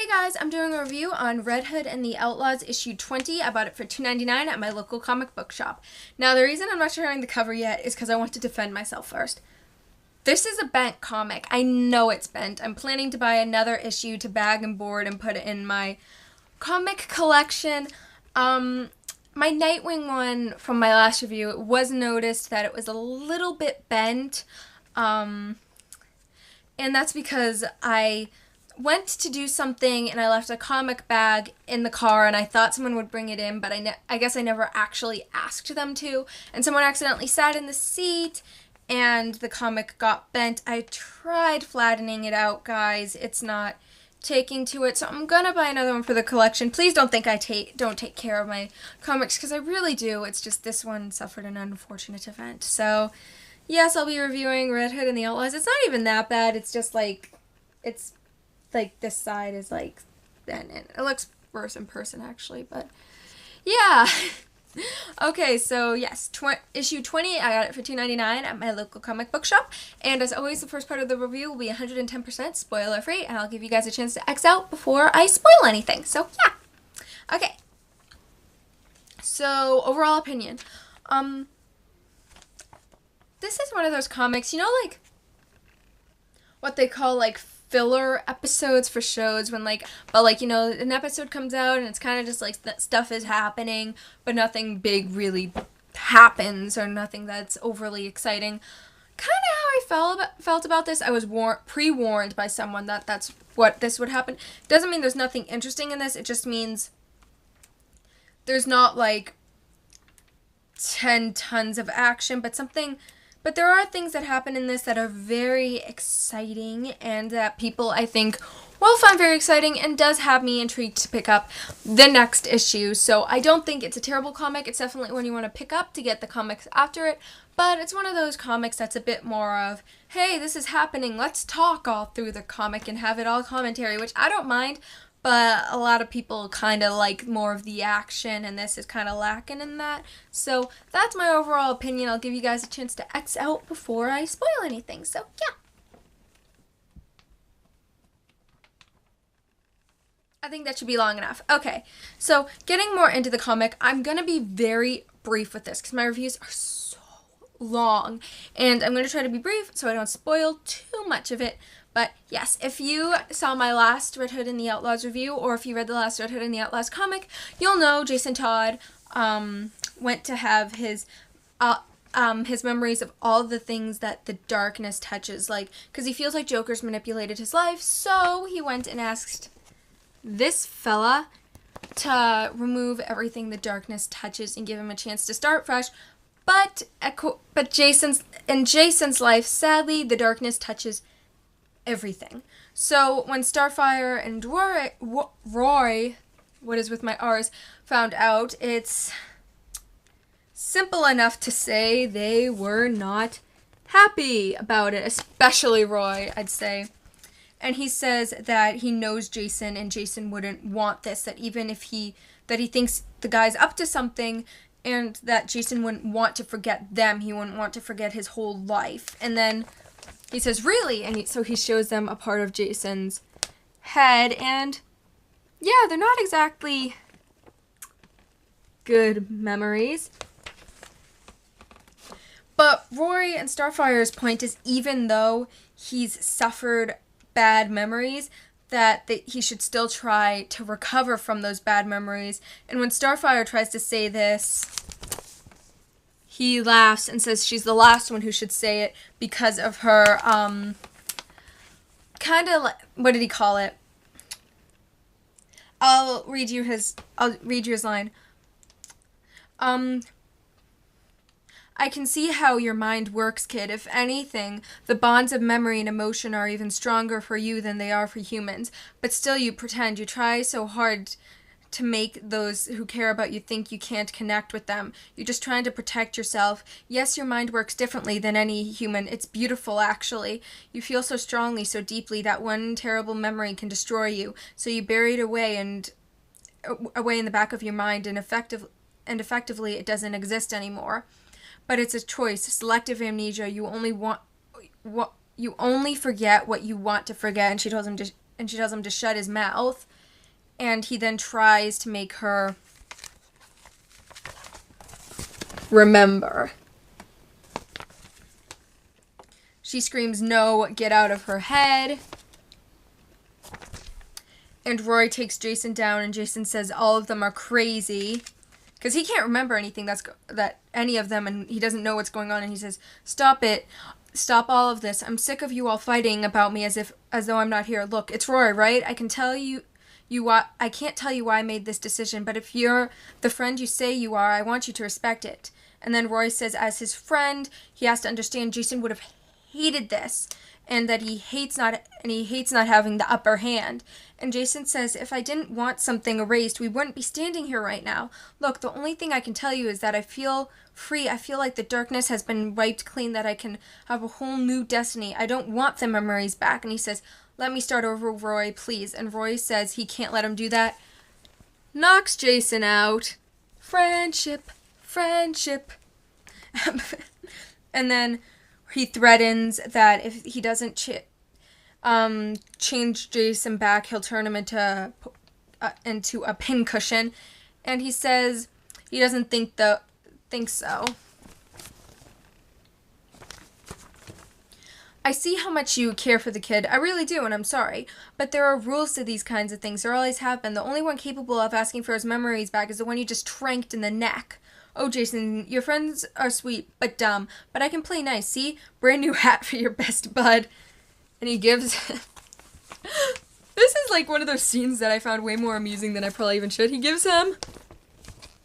Guys, I'm doing a review on Red Hood and the Outlaws issue 20. I bought it for $2.99 at my local comic book shop. Now, the reason I'm not showing the cover yet is because I want to defend myself first. This is a bent comic. I know it's bent. I'm planning to buy another issue to bag and board and put it in my comic collection. My Nightwing one from my last review, it was noticed that it was a little bit bent. And that's because I went to do something and I left a comic bag in the car and I thought someone would bring it in, but I guess I never actually asked them to, and someone accidentally sat in the seat and the comic got bent. I tried flattening it out, guys. It's not taking to it, so I'm gonna buy another one for the collection. Please don't think I don't take care of my comics, because I really do. It's just this one suffered an unfortunate event. So yes, I'll be reviewing Red Hood and the Outlaws. It's not even that bad. It's just like, it's like this side is like bent, and it looks worse in person actually, but yeah. Okay, so yes, issue 20, I got it for $2.99 at my local comic book shop, and as always, the first part of the review will be 110% spoiler free, and I'll give you guys a chance to X out before I spoil anything. So yeah. Okay, so overall opinion, this is one of those comics, you know, like what they call like filler episodes for shows, when like, but like, you know, an episode comes out and it's kind of just like stuff is happening, but nothing big really happens, or nothing that's overly exciting. Kind of how I felt about this. I was pre-warned by someone that that's what this would happen. Doesn't mean there's nothing interesting in this. It just means there's not like 10 tons of action, but there are things that happen in this that are very exciting, and that people, I think, will find very exciting, and does have me intrigued to pick up the next issue. So I don't think it's a terrible comic. It's definitely one you want to pick up to get the comics after it, but it's one of those comics that's a bit more of, hey, this is happening, let's talk all through the comic and have it all commentary, which I don't mind. But a lot of people kind of like more of the action, and this is kind of lacking in that. So that's my overall opinion. I'll give you guys a chance to X out before I spoil anything. So yeah. I think that should be long enough. Okay, so getting more into the comic, I'm going to be very brief with this because my reviews are so long. And I'm going to try to be brief so I don't spoil too much of it. But yes, if you saw my last Red Hood and the Outlaws review, or if you read the last Red Hood and the Outlaws comic, you'll know Jason Todd went to have his memories of all the things that the darkness touches, like, because he feels like Joker's manipulated his life, so he went and asked this fella to remove everything the darkness touches and give him a chance to start fresh. But in Jason's life, sadly, the darkness touches everything. So when Starfire and Roy, what is with my R's, found out, it's simple enough to say they were not happy about it, especially Roy, I'd say. And he says that he knows Jason, and Jason wouldn't want this, that even if he thinks the guy's up to something, and that Jason wouldn't want to forget them, he wouldn't want to forget his whole life. And then he says, really? And so he shows them a part of Jason's head, and yeah, they're not exactly good memories. But Roy and Starfire's point is, even though he's suffered bad memories, that he should still try to recover from those bad memories. And when Starfire tries to say this, he laughs and says she's the last one who should say it because of her, kind of, what did he call it? I'll read you his line. I can see how your mind works, kid. If anything, the bonds of memory and emotion are even stronger for you than they are for humans. But still you pretend. You try so hard to make those who care about you think you can't connect with them. You're just trying to protect yourself. Yes, your mind works differently than any human. It's beautiful, actually. You feel so strongly, so deeply, that one terrible memory can destroy you. So you bury it away in the back of your mind, and effectively it doesn't exist anymore. But it's a choice. Selective amnesia. You only forget what you want to forget. And she tells him to shut his mouth. and he then tries to make her remember. She screams, "No, get out of her head." And Roy takes Jason down, and Jason says all of them are crazy. Because he can't remember anything that any of them, and he doesn't know what's going on, and he says, "Stop it. Stop all of this. I'm sick of you all fighting about me as though I'm not here. Look, it's Roy, right? I can tell you why. I can't tell you why I made this decision, but if you're the friend you say you are, I want you to respect it." And then Roy says, as his friend, he has to understand Jason would have hated this, and that he hates not having the upper hand. And Jason says, "If I didn't want something erased, we wouldn't be standing here right now. Look, the only thing I can tell you is that I feel free. I feel like the darkness has been wiped clean, that I can have a whole new destiny. I don't want the memories back." And he says, "Let me start over, Roy, please." And Roy says he can't let him do that. Knocks Jason out. Friendship. And then he threatens that if he doesn't change Jason back, he'll turn him into a pincushion. And he says he doesn't think so. "I see how much you care for the kid. I really do, and I'm sorry. But there are rules to these kinds of things. There always have been. The only one capable of asking for his memories back is the one you just tranked in the neck. Oh, Jason, your friends are sweet, but dumb. But I can play nice, see? Brand new hat for your best bud." And he gives... This is like one of those scenes that I found way more amusing than I probably even should. He gives him...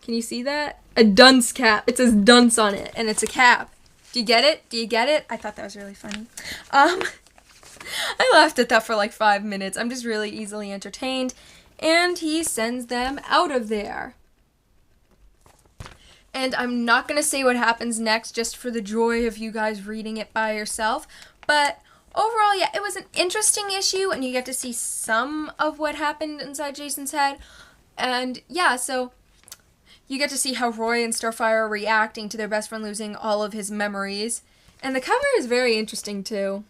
Can you see that? A dunce cap. It says dunce on it, and it's a cap. Do you get it? I thought that was really funny. I laughed at that for like 5 minutes. I'm just really easily entertained. And he sends them out of there. And I'm not going to say what happens next just for the joy of you guys reading it by yourself. But overall, yeah, it was an interesting issue, and you get to see some of what happened inside Jason's head. And yeah, so you get to see how Roy and Starfire are reacting to their best friend losing all of his memories. And the cover is very interesting too.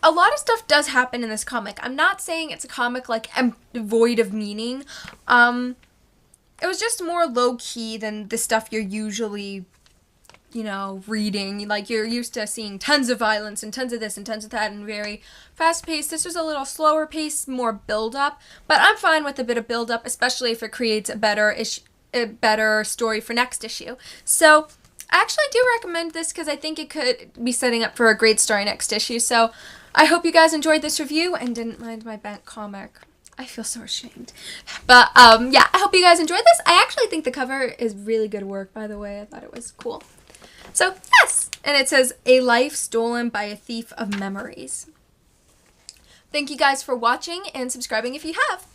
A lot of stuff does happen in this comic. I'm not saying it's a comic like void of meaning. It was just more low-key than the stuff you're usually, reading. Like, you're used to seeing tons of violence and tons of this and tons of that and very fast-paced. This was a little slower pace, more build-up. But I'm fine with a bit of build-up, especially if it creates a better story for next issue. So I actually do recommend this because I think it could be setting up for a great story next issue. So I hope you guys enjoyed this review and didn't mind my bent comic. I feel so ashamed. But, yeah, I hope you guys enjoyed this. I actually think the cover is really good work, by the way. I thought it was cool. So, yes! And it says, "A life stolen by a thief of memories." Thank you guys for watching and subscribing if you have.